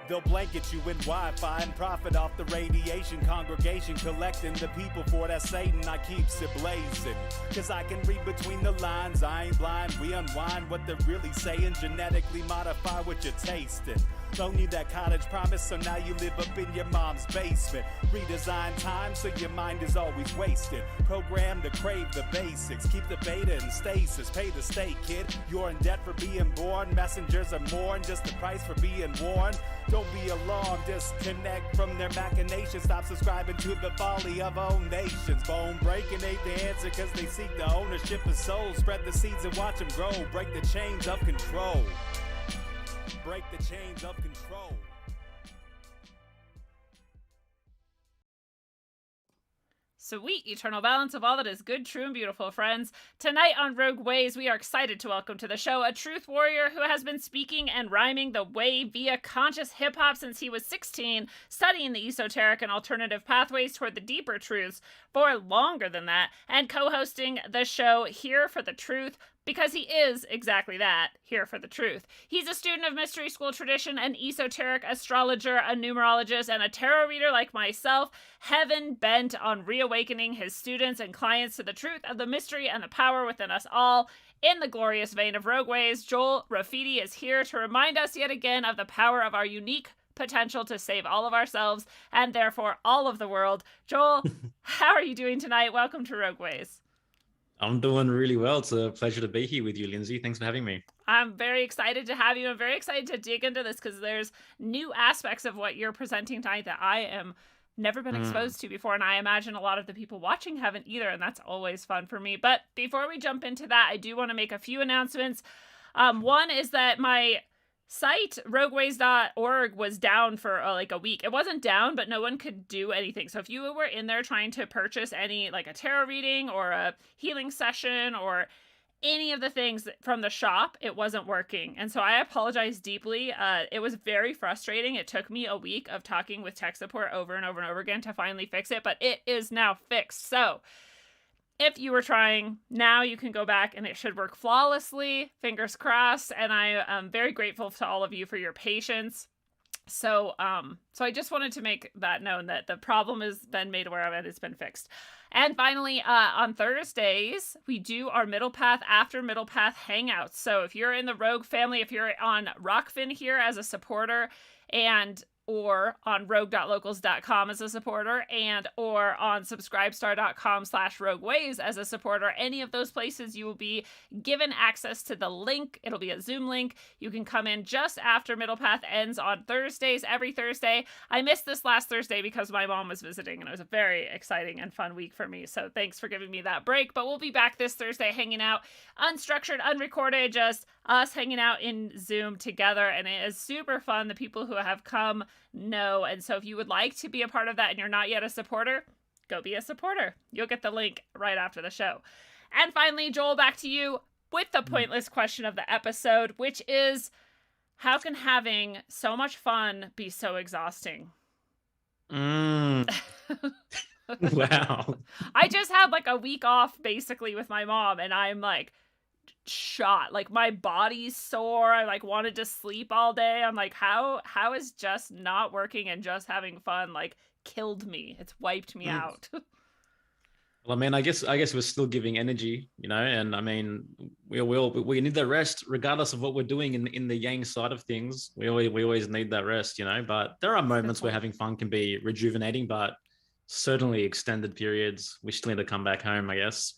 They'll blanket you in Wi-Fi and profit off the radiation. Congregation collecting the people for that Satan. I keeps it blazing, cause I can read between the lines. I ain't blind, we unwind what they're really saying. Genetically modify what you're tasting. Don't need that cottage promise, so now you live up in your mom's basement. Redesign time so your mind is always wasted. Programmed to crave the basics. Keep the beta in stasis. Pay the state, kid. You're in debt for being born. Messengers are more than just the price for being warned. Don't be alarmed, disconnect from their machinations. Stop subscribing to the folly of own nations. Bone breaking ain't the answer, cause they seek the ownership of souls. Spread the seeds and watch them grow. Break the chains of control. Break the chains of control. Sweet eternal balance of all that is good, true, and beautiful, friends. Tonight on Rogue Ways, we are excited to welcome to the show a truth warrior who has been speaking and rhyming the way via conscious hip-hop since he was 16, studying the esoteric and alternative pathways toward the deeper truths for longer than that, and co-hosting the show Here for the Truth, because he is exactly that, here for the truth. He's a student of mystery school tradition, an esoteric astrologer, a numerologist, and a tarot reader like myself, heaven bent on reawakening his students and clients to the truth of the mystery and the power within us all. In the glorious vein of Rogue Ways, Joel Rafidi is here to remind us yet again of the power of our unique potential to save all of ourselves and therefore all of the world. Joel, how are you doing tonight? Welcome to Rogue Ways. I'm doing really well. It's a pleasure to be here with you, Lindsay. Thanks for having me. I'm very excited to have you. I'm very excited to dig into this because there's new aspects of what you're presenting tonight that I am never been exposed to before, and I imagine a lot of the people watching haven't either, and that's always fun for me. But before we jump into that, I do want to make a few announcements. One is that my site, rogueways.org, was down for like a week. It wasn't down, but no one could do anything. So if you were in there trying to purchase any, like a tarot reading or a healing session or any of the things from the shop, it wasn't working. And so I apologize deeply. It was very frustrating. It took me a week of talking with tech support over and over and over again to finally fix it, but it is now fixed. So if you were trying, now you can go back and it should work flawlessly. Fingers crossed. And I am very grateful to all of you for your patience. So I just wanted to make that known that the problem has been made aware of and it's been fixed. And finally, on Thursdays, we do our Middle Path After Middle Path Hangouts. So if you're in the Rogue family, if you're on Rockfin here as a supporter or on rogue.locals.com as a supporter or on subscribestar.com/rogueways as a supporter, any of those places you will be given access to the link. It'll be a Zoom link. You can come in just after Middle Path ends on Thursdays, every Thursday. I missed this last Thursday because my mom was visiting and it was a very exciting and fun week for me. So thanks for giving me that break, but we'll be back this Thursday hanging out, unstructured, unrecorded, just us hanging out in Zoom together. And it is super fun. The people who have come know. And so if you would like to be a part of that and you're not yet a supporter, go be a supporter. You'll get the link right after the show. And finally, Joel, back to you with the pointless question of the episode, which is, how can having so much fun be so exhausting? Wow. I just had like a week off basically with my mom and I'm like shot. Like my body's sore. I like wanted to sleep all day. I'm like, how is just not working and just having fun like killed me? It's wiped me out. Well, I mean, I guess we're still giving energy, and I mean, we need the rest regardless of what we're doing in the yang side of things. We always need that rest, but there are moments where having fun can be rejuvenating, but certainly extended periods, we still need to come back home, I guess.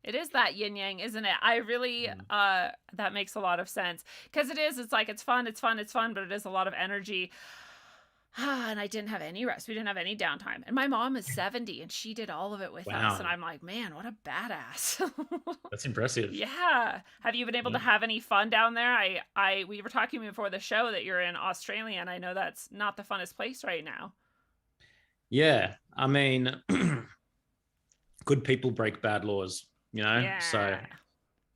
It is that yin yang, isn't it? I really, that makes a lot of sense. Because it's like, it's fun, but it is a lot of energy. And I didn't have any rest. We didn't have any downtime. And my mom is 70 and she did all of it with us. And I'm like, man, what a badass. That's impressive. Yeah. Have you been able to have any fun down there? We were talking before the show that you're in Australia, and I know that's not the funnest place right now. Yeah. I mean, good people break bad laws. Yeah. So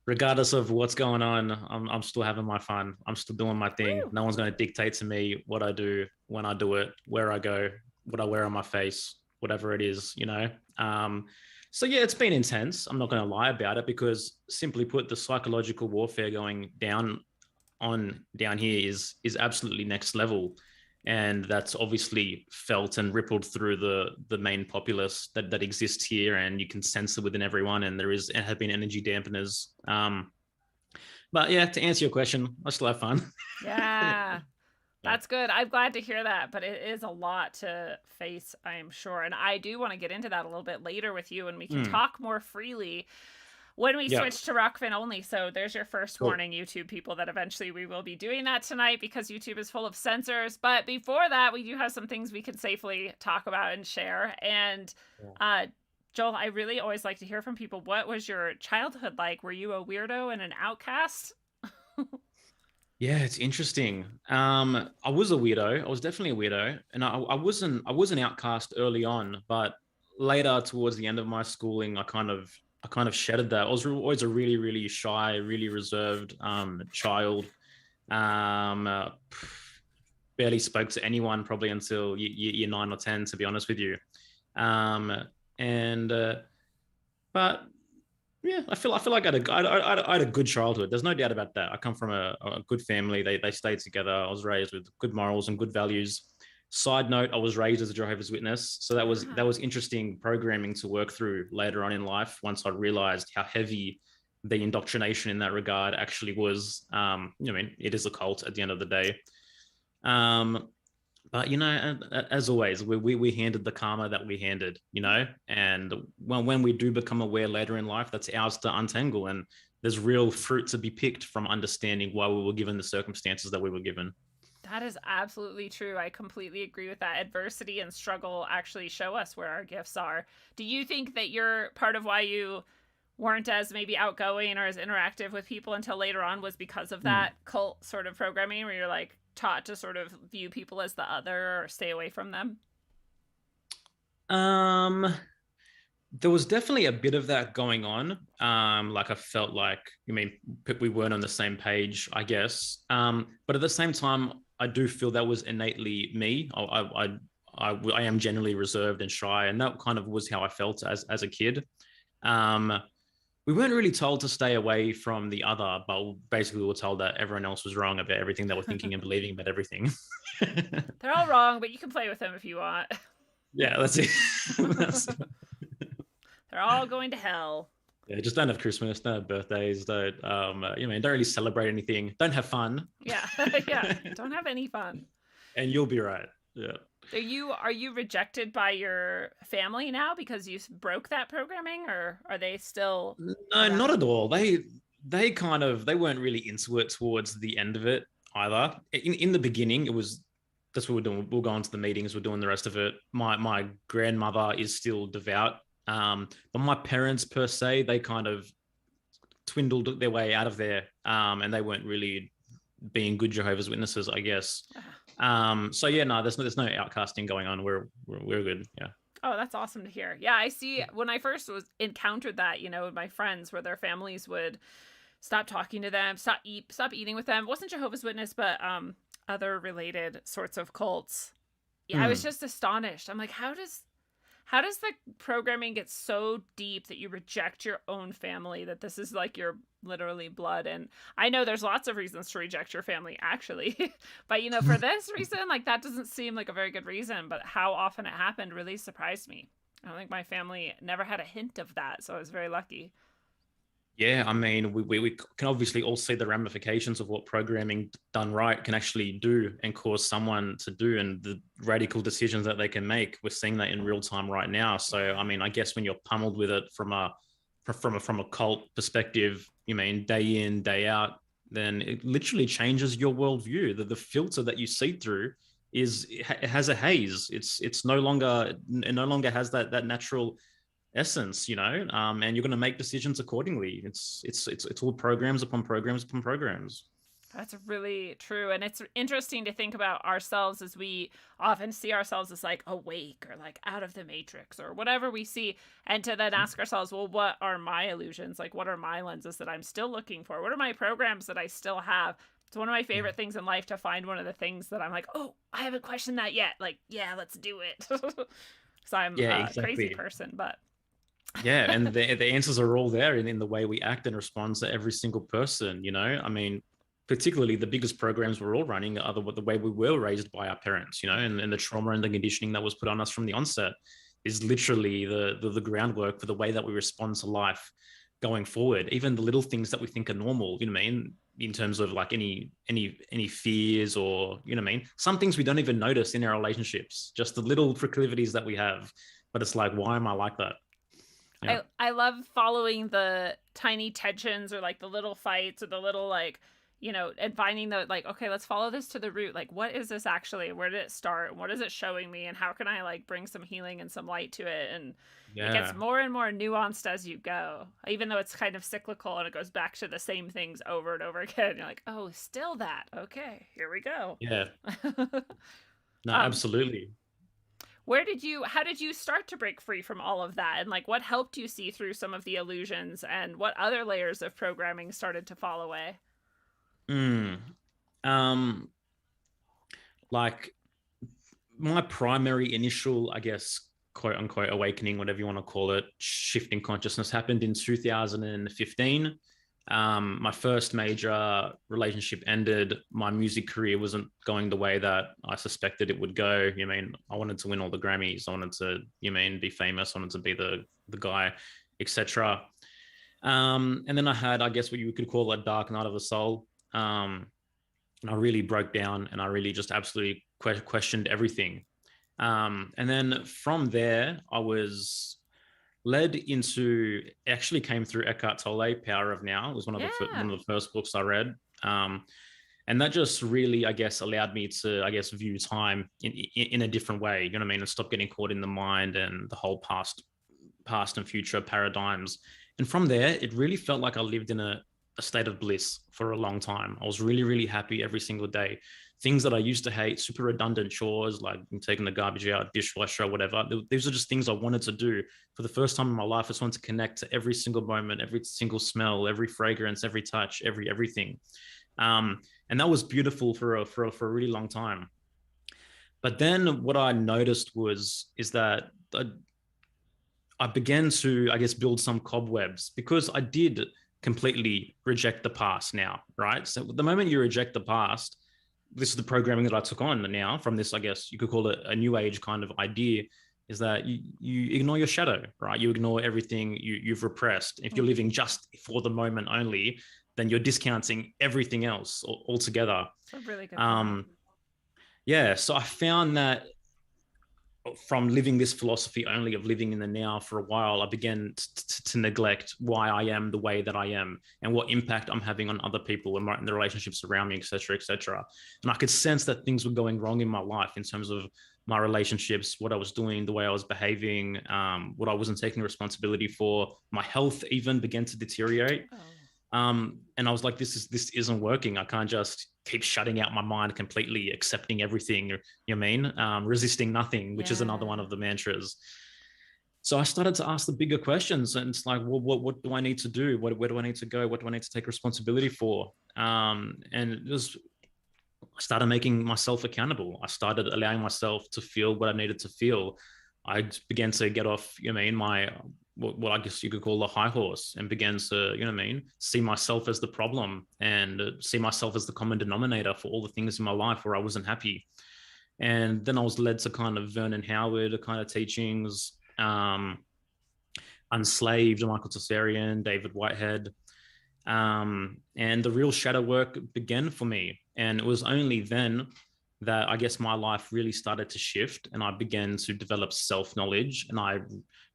regardless of what's going on, I'm still having my fun. I'm still doing my thing. Woo. No one's going to dictate to me what I do, when I do it, where I go, what I wear on my face, whatever it is, So yeah, it's been intense. I'm not going to lie about it, because simply put, the psychological warfare going down here is absolutely next level. and that's obviously felt and rippled through the main populace that exists here, and you can sense it within everyone, and there have been energy dampeners. But yeah, to answer your question, I still have fun. Yeah. That's good. I'm glad to hear that, but it is a lot to face, I'm sure. And I do want to get into that a little bit later with you, and we can talk more freely when we switch to Rockfin only. So there's your first warning, YouTube people, that eventually we will be doing that tonight because YouTube is full of censors. But before that, we do have some things we can safely talk about and share. And Joel, I really always like to hear from people. What was your childhood like? Were you a weirdo and an outcast? Yeah, it's interesting. I was a weirdo. I was definitely a weirdo, and I wasn't outcast early on, but later towards the end of my schooling, I kind of shedded that. I was always a really, really shy, really reserved child. Barely spoke to anyone probably until year 9 or 10, to be honest with you. But yeah, I feel like I had a good childhood. There's no doubt about that. I come from a good family. They stayed together. I was raised with good morals and good values. Side note, I was raised as a Jehovah's Witness, so that was interesting programming to work through later on in life. Once I realized how heavy the indoctrination in that regard actually was. I mean, it is a cult at the end of the day. But as always, we handed the karma that we handed, and when we do become aware later in life, that's ours to untangle, and there's real fruit to be picked from understanding why we were given the circumstances that we were given. That is absolutely true. I completely agree with that. Adversity and struggle actually show us where our gifts are. Do you think that you're part of why you weren't as maybe outgoing or as interactive with people until later on was because of that cult sort of programming, where you're like taught to sort of view people as the other or stay away from them? There was definitely a bit of that going on. Like I felt like, we weren't on the same page, I guess. But at the same time, I do feel that was innately me. I am generally reserved and shy, and that kind of was how I felt as a kid. We weren't really told to stay away from the other, but basically we were told that everyone else was wrong about everything they were thinking and believing about everything. They're all wrong, but you can play with them if you want. Yeah, that's it. They're all going to hell. Yeah, just don't have Christmas, don't have birthdays, don't don't really celebrate anything, don't have fun. Yeah, yeah, don't have any fun. And you'll be right. Yeah. Are you rejected by your family now because you broke that programming, or are they still? No, not at all. They weren't really into it towards the end of it either. In the beginning, that's what we're doing. We'll go on to the meetings. We're doing the rest of it. My grandmother is still devout, but my parents per se, they kind of dwindled their way out of there, and they weren't really being good Jehovah's Witnesses, I guess. So yeah, no, there's no outcasting going on. We're good. Yeah. Oh, that's awesome to hear. Yeah, I see. When I first encountered that, with my friends, where their families would stop talking to them, stop eating with them. It wasn't Jehovah's Witness, but other related sorts of cults. Yeah, I was just astonished. I'm like, how does the programming get so deep that you reject your own family, that this is like your literally blood? And I know there's lots of reasons to reject your family, actually. But, for this reason, like, that doesn't seem like a very good reason. But how often it happened really surprised me. I don't think my family never had a hint of that. So I was very lucky. Yeah, I mean, we can obviously all see the ramifications of what programming done right can actually do and cause someone to do, and the radical decisions that they can make. We're seeing that in real time right now. So, I mean, I guess when you're pummeled with it from a cult perspective, day in, day out, then it literally changes your worldview. The filter that you see through it has a haze. It no longer has that natural essence, and you're going to make decisions accordingly. It's all programs upon programs upon programs. That's really true. And it's interesting to think about ourselves, as we often see ourselves as like awake or like out of the matrix or whatever we see, and to then ask ourselves, well, what are my illusions? Like, what are my lenses that I'm still looking for? What are my programs that I still have? It's one of my favorite things in life to find one of the things that I'm like, oh, I haven't questioned that yet. Like, yeah, let's do it. So I'm a crazy person, but yeah, and the answers are all there in the way we act and respond to every single person. I mean, particularly the biggest programs we're all running are the way we were raised by our parents, you know, and the trauma and the conditioning that was put on us from the onset is literally the groundwork for the way that we respond to life going forward. Even the little things that we think are normal, you know what I mean, in terms of like any fears, or you know what I mean, some things we don't even notice in our relationships, just the little proclivities that we have. But it's like, why am I like that? Yeah. I love following the tiny tensions or like the little fights or the little like, and finding the like, okay, let's follow this to the root. Like, what is this actually? Where did it start? What is it showing me? And how can I like bring some healing and some light to it? And it gets Yeah. more and more nuanced as you go, even though it's kind of cyclical and it goes back to the same things over and over again. You're like, oh, still that. Okay, here we go. Yeah. No, um, absolutely. how did you start to break free from all of that? And like, what helped you see through some of the illusions, and what other layers of programming started to fall away? Mm. Um, like my primary initial, I guess, quote unquote awakening, whatever you want to call it, shifting consciousness happened in 2015. My first major relationship ended. My music career wasn't going the way that I suspected it would go. You mean, I wanted to win all the Grammys. I wanted to, you mean, be famous. I wanted to be the guy, etc. And then I had, I guess, what you could call a dark night of the soul. And I really broke down, and I really just absolutely questioned everything. And then from there, I was led into, actually came through Eckhart Tolle, Power of Now. It was Yeah. one of the first books I read. And that just really, I guess, allowed me to, I guess, view time in a different way, you know what I mean, and stop getting caught in the mind and the whole past and future paradigms. And from there, it really felt like I lived in a state of bliss for a long time. I was really, really happy every single day. Things that I used to hate, super redundant chores like taking the garbage out, dishwasher, whatever. These are just things I wanted to do. For the first time in my life, I just wanted to connect to every single moment, every single smell, every fragrance, every touch, everything. And that was beautiful for a really long time. But then what I noticed is that I began to, I guess, build some cobwebs, because I did completely reject the past now, right? So the moment you reject the past, this is the programming that I took on now from this, I guess you could call it a new age kind of idea, is that you ignore your shadow, right? You ignore everything you've repressed. If you're living just for the moment only, then you're discounting everything else altogether. That's a really good point. Yeah, so I found that from living this philosophy only of living in the now for a while, I began to neglect why I am the way that I am and what impact I'm having on other people and the relationships around me, etc., etc. And I could sense that things were going wrong in my life in terms of my relationships, what I was doing, the way I was behaving, what I wasn't taking responsibility for. My health even began to deteriorate. Oh. And I was like, this isn't working. I can't just keep shutting out my mind completely, accepting everything, you know what I mean? Resisting nothing, which is another one of the mantras. So I started to ask the bigger questions, and it's like, well, what do I need to do? Where do I need to go? What do I need to take responsibility for? And it was, I started making myself accountable. I started allowing myself to feel what I needed to feel. I began to get off, you know what I mean, my what I guess you could call the high horse, and began to, you know what I mean, see myself as the problem, and see myself as the common denominator for all the things in my life where I wasn't happy. And then I was led to kind of Vernon Howard kind of teachings, Unslaved, Michael Tsarian, David Whitehead. And the real shadow work began for me. And it was only then that I guess my life really started to shift, and I began to develop self-knowledge, and I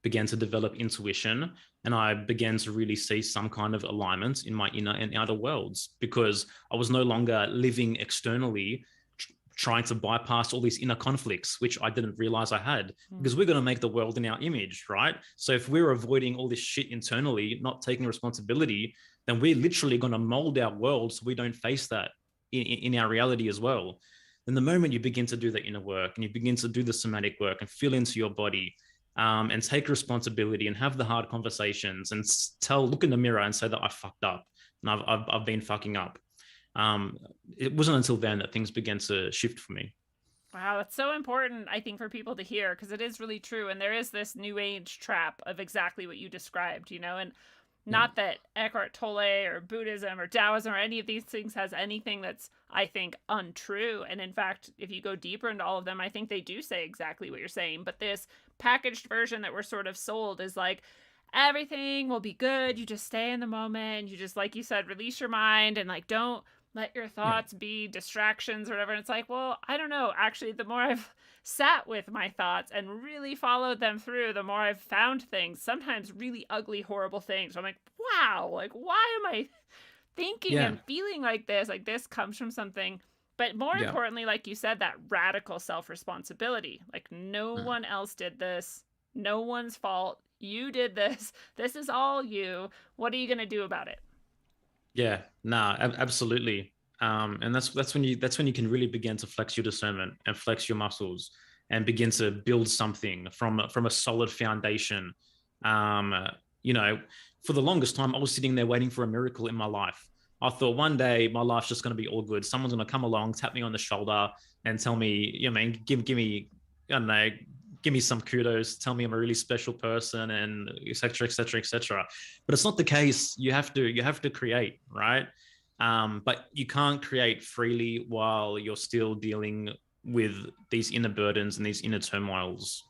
began to develop intuition, and I began to really see some kind of alignment in my inner and outer worlds, because I was no longer living externally trying to bypass all these inner conflicts, which I didn't realize I had, because we're going to make the world in our image, right? So if we're avoiding all this shit internally, not taking responsibility, then we're literally going to mold our world so we don't face that in our reality as well. Then the moment you begin to do the inner work, and you begin to do the somatic work and feel into your body, and take responsibility and have the hard conversations and look in the mirror and say that I fucked up and I've been fucking up. It wasn't until then that things began to shift for me. Wow, that's so important, I think, for people to hear, because it is really true. And there is this new age trap of exactly what you described, and Not that Eckhart Tolle or Buddhism or Taoism or any of these things has anything that's, I think, untrue. And in fact, if you go deeper into all of them, I think they do say exactly what you're saying. But this packaged version that we're sort of sold is like, everything will be good. You just stay in the moment. You just, like you said, release your mind and like don't let your thoughts be distractions or whatever. And it's like, well, I don't know. Actually, the more I've sat with my thoughts and really followed them through, the more I've found things, sometimes really ugly, horrible things. I'm like, wow, like, why am I thinking and feeling like this? Like, this comes from something. But more importantly, like you said, that radical self-responsibility. Like, no one else did this. No one's fault. You did this. This is all you. What are you going to do about it? Yeah, nah, absolutely. And that's when you can really begin to flex your discernment and flex your muscles and begin to build something from a solid foundation. You know, for the longest time, I was sitting there waiting for a miracle in my life. I thought one day my life's just going to be all good. Someone's going to come along, tap me on the shoulder, and tell me, you know, man, give me, I don't know, give me some kudos, tell me I'm a really special person, and et cetera, et cetera, et cetera. But it's not the case. You have to create, right? But you can't create freely while you're still dealing with these inner burdens and these inner turmoils,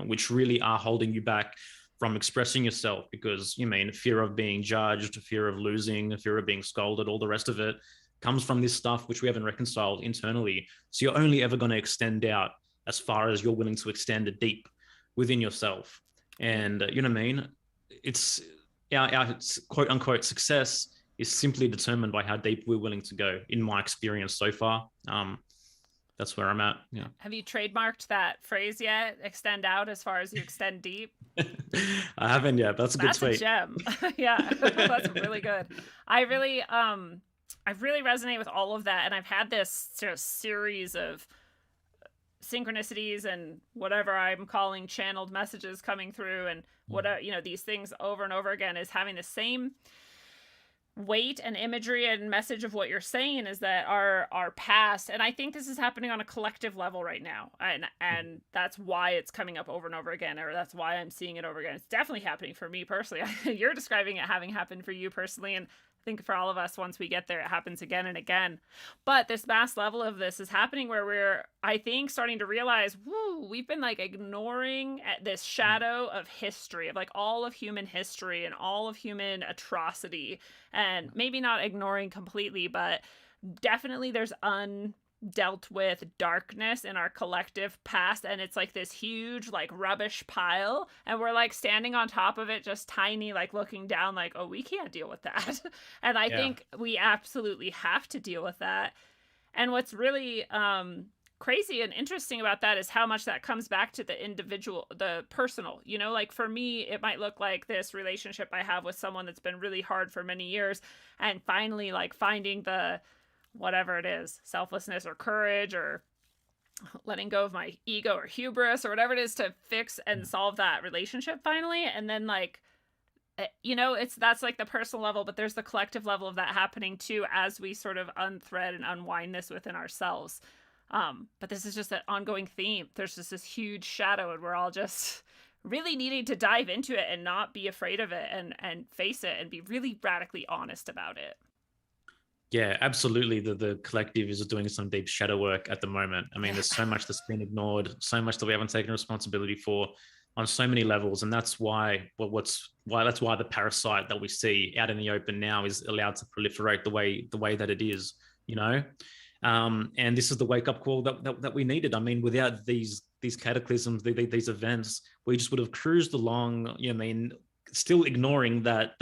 which really are holding you back from expressing yourself, because you mean fear of being judged, fear of losing, fear of being scolded, all the rest of it comes from this stuff which we haven't reconciled internally. So you're only ever going to extend out as far as you're willing to extend it deep within yourself. And you know what I mean? It's our quote unquote success is simply determined by how deep we're willing to go, in my experience so far. That's where I'm at. Yeah. Have you trademarked that phrase yet? Extend out as far as you extend deep? I haven't yet, but that's a good tweet. That's a gem. Yeah, that's really good. I really resonate with all of that. And I've had this sort of series of synchronicities and whatever I'm calling channeled messages coming through, and what you know, these things over and over again is having the same weight and imagery and message of what you're saying, is that our past, and I think this is happening on a collective level right now, and that's why it's coming up over and over again, or that's why I'm seeing it over again. It's definitely happening for me personally. You're describing it having happened for you personally, and I think for all of us, once we get there, it happens again and again. But this mass level of this is happening where we're, I think, starting to realize, we've been like ignoring this shadow of history, of like all of human history and all of human atrocity. And maybe not ignoring completely, but definitely there's undealt with darkness in our collective past, and it's like this huge like rubbish pile, and we're like standing on top of it, just tiny, like looking down, like, oh, we can't deal with that. And I think we absolutely have to deal with that. And what's really crazy and interesting about that is how much that comes back to the individual, the personal. You know, like for me, it might look like this relationship I have with someone that's been really hard for many years, and finally like finding the whatever it is, selflessness or courage or letting go of my ego or hubris or whatever it is to fix and solve that relationship finally. And then like, you know, that's like the personal level, but there's the collective level of that happening too, as we sort of unthread and unwind this within ourselves. But this is just an ongoing theme. There's just this huge shadow, and we're all just really needing to dive into it and not be afraid of it, and face it and be really radically honest about it. Yeah, absolutely. The collective is doing some deep shadow work at the moment. I mean, there's so much that's been ignored, so much that we haven't taken responsibility for on so many levels. And that's why the parasite that we see out in the open now is allowed to proliferate the way that it is, you know? And this is the wake-up call that we needed. I mean, without these cataclysms, these events, we just would have cruised along, you know, I mean, still ignoring that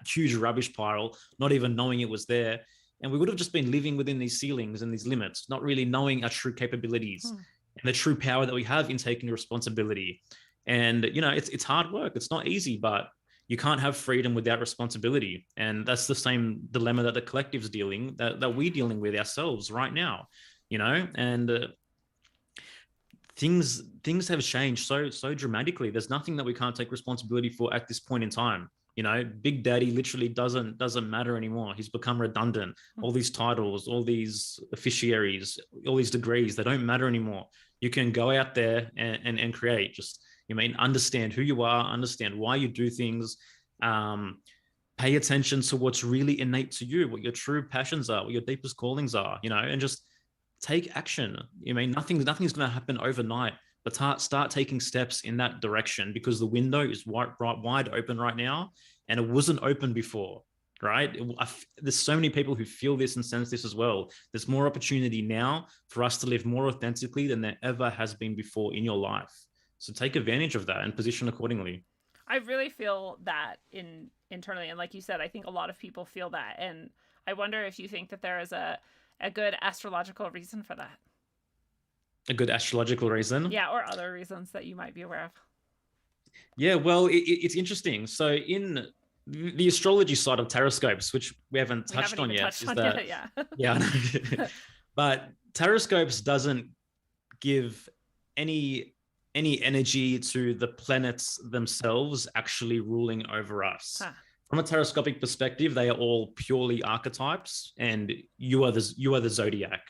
huge rubbish pile, not even knowing it was there. And we would have just been living within these ceilings and these limits, not really knowing our true capabilities and the true power that we have in taking responsibility. And, you know, it's hard work. It's not easy, but you can't have freedom without responsibility. And that's the same dilemma that the collective's that we're dealing with ourselves right now, you know? And things have changed so dramatically. There's nothing that we can't take responsibility for at this point in time. You know, Big Daddy literally doesn't matter anymore. He's become redundant. All these titles, all these officiaries, all these degrees, they don't matter anymore. You can go out there and create. Just, you mean, understand who you are, understand why you do things, Pay attention to what's really innate to you, what your true passions are, what your deepest callings are, and just take action. I mean, nothing's going to happen overnight, but start taking steps in that direction, because the window is wide open right now, and it wasn't open before, right? There's so many people who feel this and sense this as well. There's more opportunity now for us to live more authentically than there ever has been before in your life. So take advantage of that and position accordingly. I really feel that internally, and like you said, I think a lot of people feel that, and I wonder if you think that there is a good astrological reason for that. A good astrological reason? Yeah, or other reasons that you might be aware of. Yeah, well, it's interesting. So in the astrology side of Taroscopes, which we haven't touched on yet, yeah. Yeah, but Taroscopes doesn't give any energy to the planets themselves actually ruling over us. Huh. From a taroscopic perspective, they are all purely archetypes, and you are the zodiac.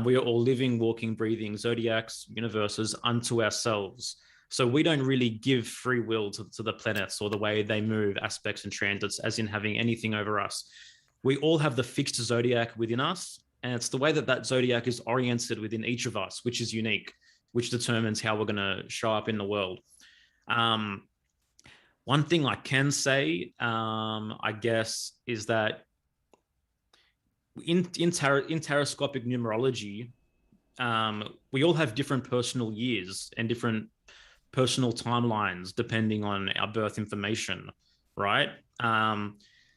We are all living, walking, breathing zodiacs, universes unto ourselves. So we don't really give free will to the planets or the way they move, aspects and transits, as in having anything over us. We all have the fixed zodiac within us, and it's the way that zodiac is oriented within each of us, which is unique, which determines how we're going to show up in the world. One thing I can say, I guess, is that in taroscopic numerology, we all have different personal years and different personal timelines depending on our birth information, right?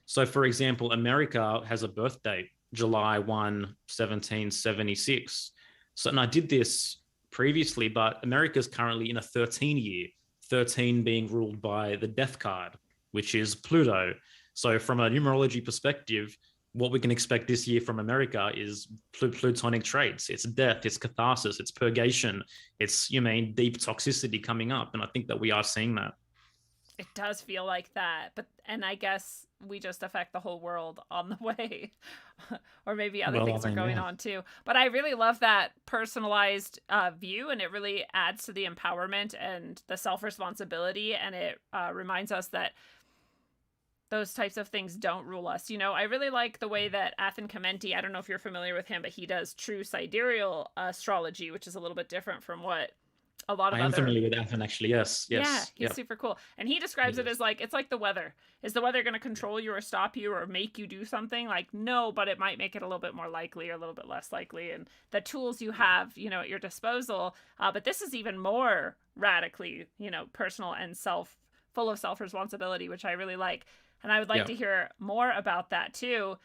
So, for example, America has a birth date, July 1, 1776. So, and I did this previously, but America's currently in a 13 year, 13 being ruled by the death card, which is Pluto. So from a numerology perspective, what we can expect this year from America is plutonic traits. It's death, it's catharsis, it's purgation, it's, deep toxicity coming up. And I think that we are seeing that. It does feel like that, and I guess we just affect the whole world on the way, or maybe other things are going on too. But I really love that personalized view, and it really adds to the empowerment and the self-responsibility, and it reminds us that those types of things don't rule us. I really like the way that Athen Kamenti, I don't know if you're familiar with him, but he does true sidereal astrology, which is a little bit different from what a lot of I am familiar with Athen, actually. Yes. Yeah, he's super cool. And he describes it as like, it's like the weather. Is the weather going to control you or stop you or make you do something? Like, no, but it might make it a little bit more likely or a little bit less likely. And the tools you have, at your disposal. But this is even more radically, personal and full of self-responsibility, which I really like. And I would like to hear more about that too.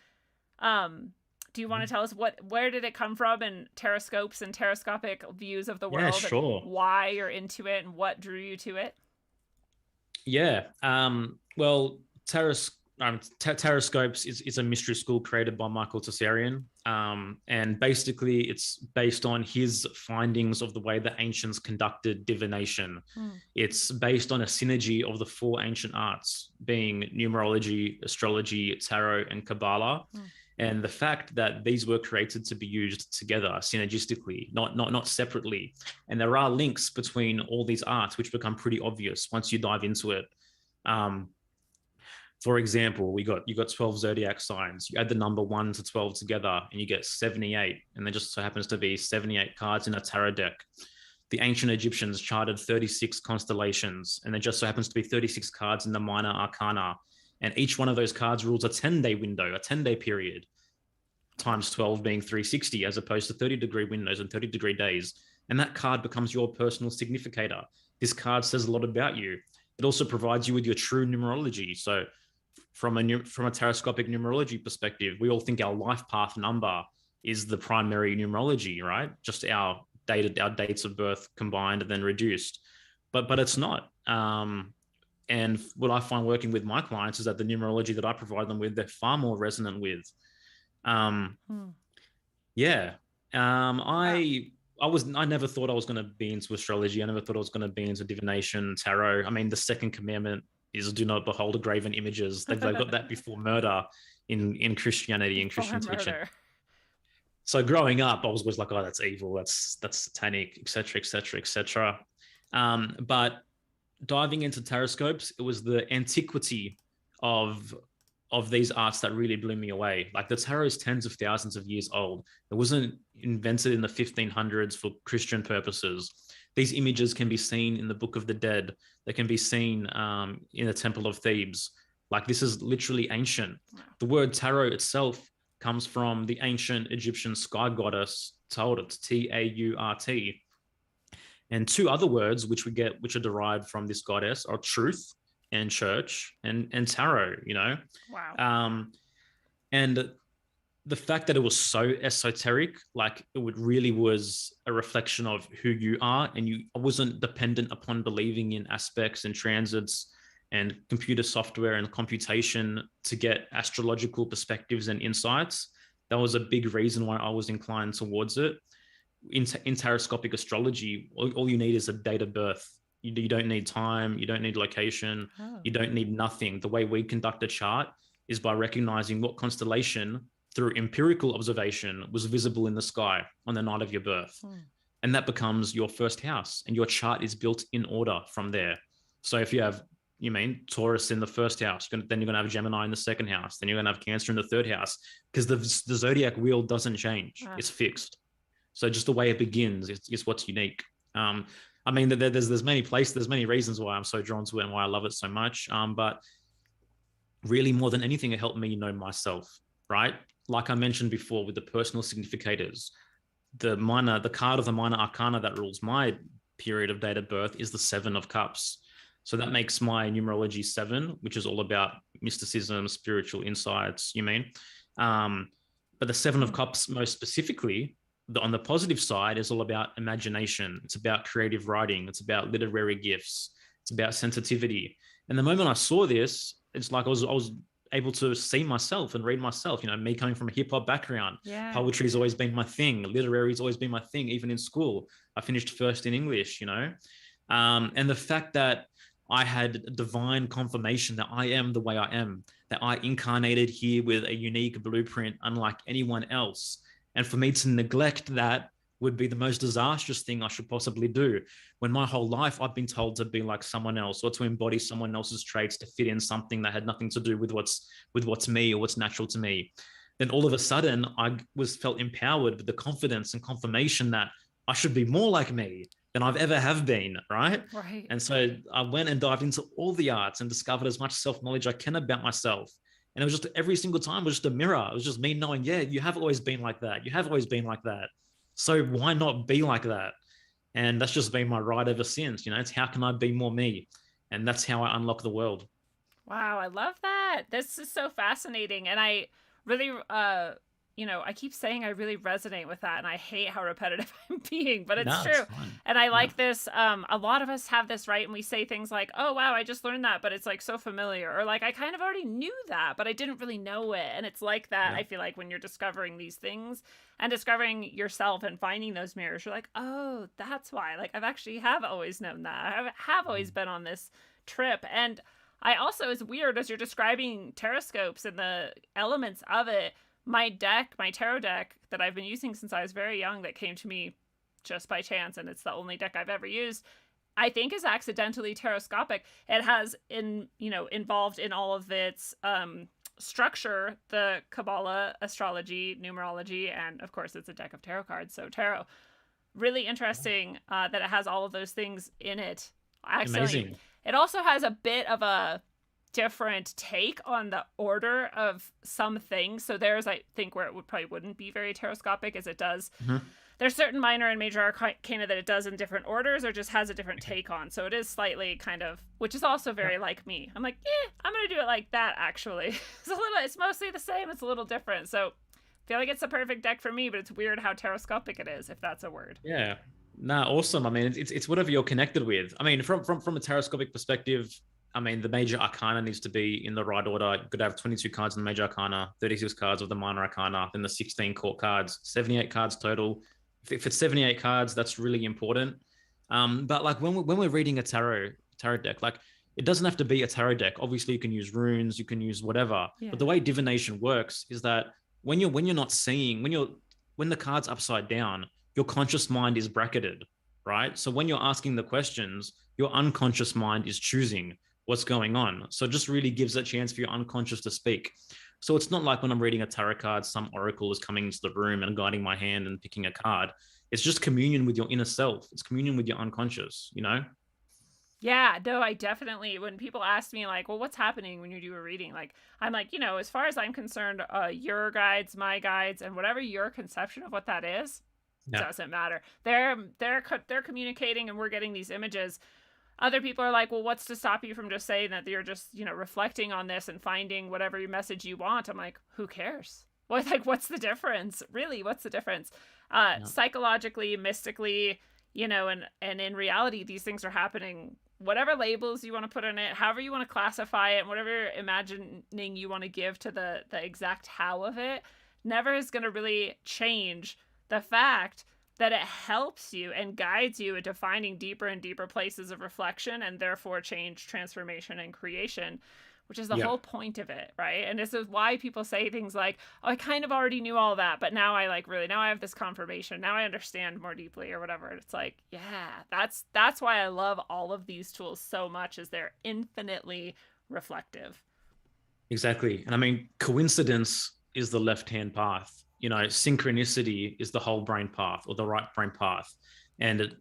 Do you want to tell us where did it come from, and Taroscopes and taroscopic views of the world? Yeah, sure. And why you're into it and what drew you to it? Yeah. Well, Taroscopes is a mystery school created by Michael Tsarian. And basically it's based on his findings of the way the ancients conducted divination. It's based on a synergy of the four ancient arts, being numerology, astrology, tarot, and Kabbalah. And the fact that these were created to be used together synergistically, not separately. And there are links between all these arts, which become pretty obvious once you dive into it. For example, you got 12 zodiac signs. You add the number 1 to 12 together and you get 78. And there just so happens to be 78 cards in a tarot deck. The ancient Egyptians charted 36 constellations, and there just so happens to be 36 cards in the minor arcana. And each one of those cards rules a 10-day window, a 10-day period, times 12 being 360, as opposed to 30-degree windows and 30-degree days. And that card becomes your personal significator. This card says a lot about you. It also provides you with your true numerology. So from a taroscopic numerology perspective, we all think our life path number is the primary numerology, right? Just our dates of birth combined and then reduced. But it's not. And what I find working with my clients is that the numerology that I provide them with, they're far more resonant with. Yeah. I never thought I was going to be into astrology. I never thought I was going to be into divination, tarot. I mean, the second commandment is do not behold graven images. They've got that before murder in Christianity and Christian teaching. So growing up, I was always like, oh, that's evil. That's satanic, et cetera, et cetera, et cetera. But diving into Taroscopes, it was the antiquity of these arts that really blew me away. Like the tarot is tens of thousands of years old. It wasn't invented in the 1500s for Christian purposes. These images can be seen in the Book of the Dead. They can be seen in the Temple of Thebes. Like this is literally ancient. Wow. The word tarot itself comes from the ancient Egyptian sky goddess Taurt, T-A-U-R-T. And two other words which are derived from this goddess are truth and church and tarot, you know. Wow. And the fact that it was so esoteric, like really was a reflection of who you are, and you wasn't dependent upon believing in aspects and transits and computer software and computation to get astrological perspectives and insights. That was a big reason why I was inclined towards it. In taroscopic astrology, all you need is a date of birth. You don't need time, you don't need location, you don't need nothing. The way we conduct a chart is by recognizing what constellation through empirical observation was visible in the sky on the night of your birth. And that becomes your first house, and your chart is built in order from there. So if you have, Taurus in the first house, then you're going to have Gemini in the second house, then you're going to have Cancer in the third house, because the zodiac wheel doesn't change. It's fixed. So just the way it begins is what's unique. There's many places, there's many reasons why I'm so drawn to it and why I love it so much. But really, more than anything, it helped me know myself, right? Like I mentioned before with the personal significators, the card of the minor arcana that rules my period of date of birth is the Seven of Cups. So that makes my numerology 7, which is all about mysticism, spiritual insights, but the Seven of Cups most specifically, on the positive side, is all about imagination. It's about creative writing. It's about literary gifts. It's about sensitivity. And the moment I saw this, it's like I was able to see myself and read myself. Me coming from a hip hop background, poetry's always been my thing. Literary always been my thing. Even in school, I finished first in English. And the fact that I had divine confirmation that I am the way I am, that I incarnated here with a unique blueprint unlike anyone else. And for me to neglect that would be the most disastrous thing I should possibly do, when my whole life I've been told to be like someone else or to embody someone else's traits to fit in something that had nothing to do with what's me or what's natural to me. Then all of a sudden I felt empowered with the confidence and confirmation that I should be more like me than I've ever have been, right? And so I went and dived into all the arts and discovered as much self-knowledge I can about myself. And it was just every single time was just a mirror. It was just me knowing, yeah, you have always been like that. You have always been like that. So why not be like that? And that's just been my ride ever since. It's how can I be more me? And that's how I unlock the world. Wow, I love that. This is so fascinating. And I really, I keep saying I really resonate with that, and I hate how repetitive I'm being, but it's true. And I like this. A lot of us have this, right? And we say things like, oh, wow, I just learned that, but it's like so familiar. Or like, I kind of already knew that, but I didn't really know it. And it's like that. I feel like when you're discovering these things and discovering yourself and finding those mirrors, you're like, oh, that's why. Like, I've actually have always known that. I have always been on this trip. And I also, as weird as you're describing Taroscopes and the elements of it, my tarot deck that I've been using since I was very young, that came to me just by chance, and it's the only deck I've ever used, I think is accidentally taroscopic. It has involved in all of its structure the Kabbalah, astrology, numerology, and of course it's a deck of tarot cards, so tarot. Really interesting that it has all of those things in it. Amazing. It also has a bit of a different take on the order of some things. So there's, I think, where it wouldn't be very taroscopic, as it does. There's certain minor and major arcana that it does in different orders or just has a different take on. So it is slightly kind of, which is also very like me. I'm like, I'm going to do it like that, actually. It's mostly the same. It's a little different. So I feel like it's a perfect deck for me, but it's weird how taroscopic it is, if that's a word. Yeah. Awesome. I mean, it's whatever you're connected with. I mean, from a taroscopic perspective, I mean, the major arcana needs to be in the right order. You could have 22 cards in the major arcana, 36 cards of the minor arcana, then the 16 court cards, 78 cards total. If it's 78 cards, that's really important. But like when we're reading a tarot deck, like it doesn't have to be a tarot deck. Obviously, you can use runes, you can use whatever. Yeah. But the way divination works is that when you're not seeing, when the card's upside down, your conscious mind is bracketed, right? So when you're asking the questions, your unconscious mind is choosing what's going on. So it just really gives a chance for your unconscious to speak. So it's not like when I'm reading a tarot card, some oracle is coming into the room and guiding my hand and picking a card. It's just communion with your inner self. It's communion with your unconscious, you know? Yeah, no, I definitely, when people ask me like, well, what's happening when you do a reading? Like, I'm like, as far as I'm concerned, your guides, my guides, and whatever your conception of what that is, Yeah. doesn't matter. They're communicating and we're getting these images. Other people are like, well, what's to stop you from just saying that you're just, reflecting on this and finding whatever message you want? I'm like, who cares? Well, like, what's the difference? Really, what's the difference? Psychologically, mystically, and in reality, these things are happening. Whatever labels you want to put on it, however you want to classify it, whatever imagining you want to give to the exact how of it, never is going to really change the fact that it helps you and guides you into finding deeper and deeper places of reflection and therefore change, transformation, and creation, which is the whole point of it, right? And this is why people say things like, oh, I kind of already knew all that, but now now I have this confirmation. Now I understand more deeply or whatever. It's like, yeah, that's why I love all of these tools so much, is they're infinitely reflective. Exactly. And I mean, coincidence is the left-hand path. Synchronicity is the whole brain path or the right brain path. And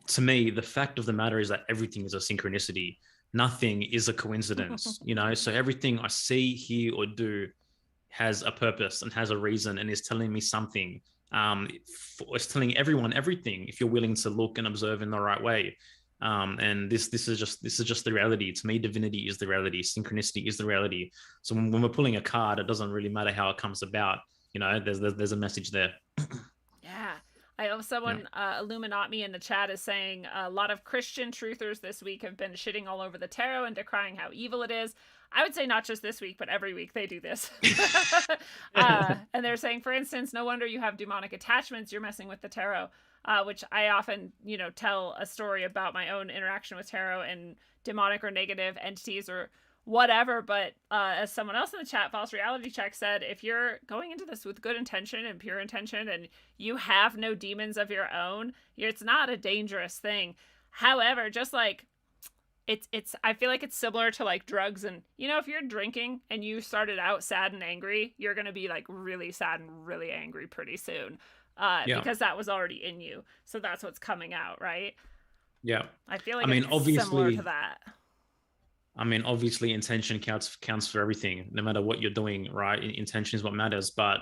to me, the fact of the matter is that everything is a synchronicity. Nothing is a coincidence, So everything I see, hear, or do has a purpose and has a reason and is telling me something. It's telling everyone everything if you're willing to look and observe in the right way. And this is just the reality. To me, divinity is the reality. Synchronicity is the reality. So when we're pulling a card, it doesn't really matter how it comes about. There's a message there. Yeah. I have someone, Illuminate Me in the chat, is saying a lot of Christian truthers this week have been shitting all over the tarot and decrying how evil it is. I would say not just this week, but every week they do this. And they're saying, for instance, no wonder you have demonic attachments. You're messing with the tarot, which I often, tell a story about my own interaction with tarot and demonic or negative entities or whatever. But as someone else in the chat, False Reality Check, said, if you're going into this with good intention and pure intention and you have no demons of your own, it's not a dangerous thing. However, just like it's I feel like it's similar to like drugs. And if you're drinking and you started out sad and angry, you're gonna be like really sad and really angry pretty soon, because that was already in you. So that's what's coming out, right? Yeah. I feel like it's similar to that. I mean, obviously, intention counts for everything, no matter what you're doing, right? Intention is what matters. But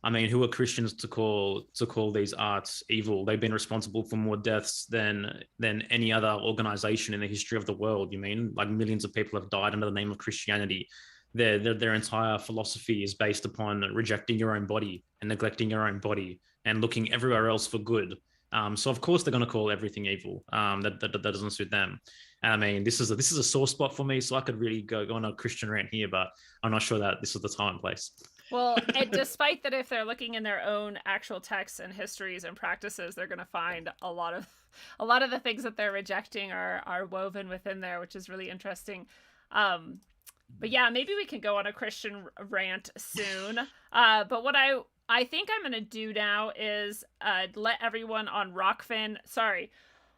I mean, who are Christians to call these arts evil? They've been responsible for more deaths than any other organization in the history of the world. You mean, like, millions of people have died under the name of Christianity. Their entire philosophy is based upon rejecting your own body and neglecting your own body and looking everywhere else for good. So of course they're going to call everything evil. That doesn't suit them. And I mean, this is a sore spot for me. So I could really go on a Christian rant here, but I'm not sure that this is the time and place. Well, despite that, if they're looking in their own actual texts and histories and practices, they're going to find a lot of the things that they're rejecting are woven within there, which is really interesting. But yeah, maybe we can go on a Christian rant soon. But what I think I'm going to do now is let everyone on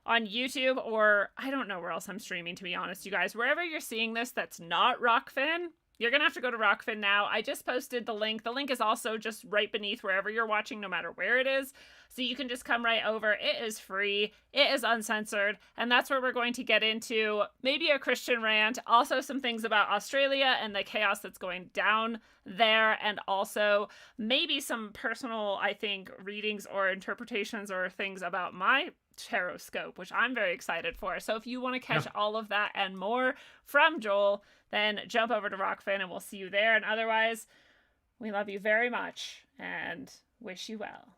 on YouTube, or I don't know where else I'm streaming, to be honest, you guys. Wherever you're seeing this that's not Rockfin, you're going to have to go to Rockfin now. I just posted the link. The link is also just right beneath wherever you're watching, no matter where it is. So you can just come right over. It is free. It is uncensored. And that's where we're going to get into maybe a Christian rant, also some things about Australia and the chaos that's going down there, and also maybe some personal, I think, readings or interpretations or things about my Taroscope, which I'm very excited for. So if you want to catch all of that and more from Joel, then jump over to Rockfin and we'll see you there. And otherwise, we love you very much and wish you well.